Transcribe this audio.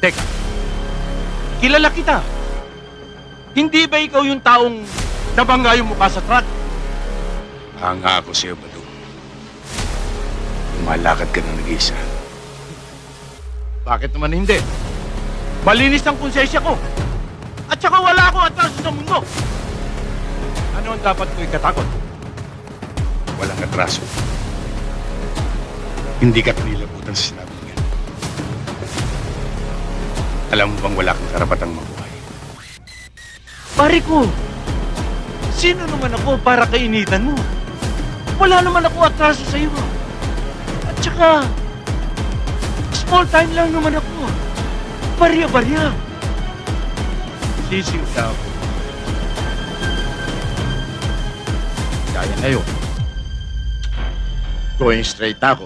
Teka, kilala kita. Hindi ba ikaw yung taong nabangga yung mukha sa truck? Hanga ako sa'yo, Badong. Lumalakad ka ng nag-iisa. Bakit naman hindi? Malinis ang konsensya ko. At saka wala akong atraso sa mundo. Ano ang dapat ko ikatakot? Walang atraso. Hindi ka panilabutan sa sinabi niya. Alam mo bang wala kang karapatang mabuhay? Pare ko, sino naman ako para kainitan mo? Wala naman ako atraso sa iyo. At saka, small time lang naman ako. Barya-barya. Sisiw ka ako. Kaya ngayon, going straight ako.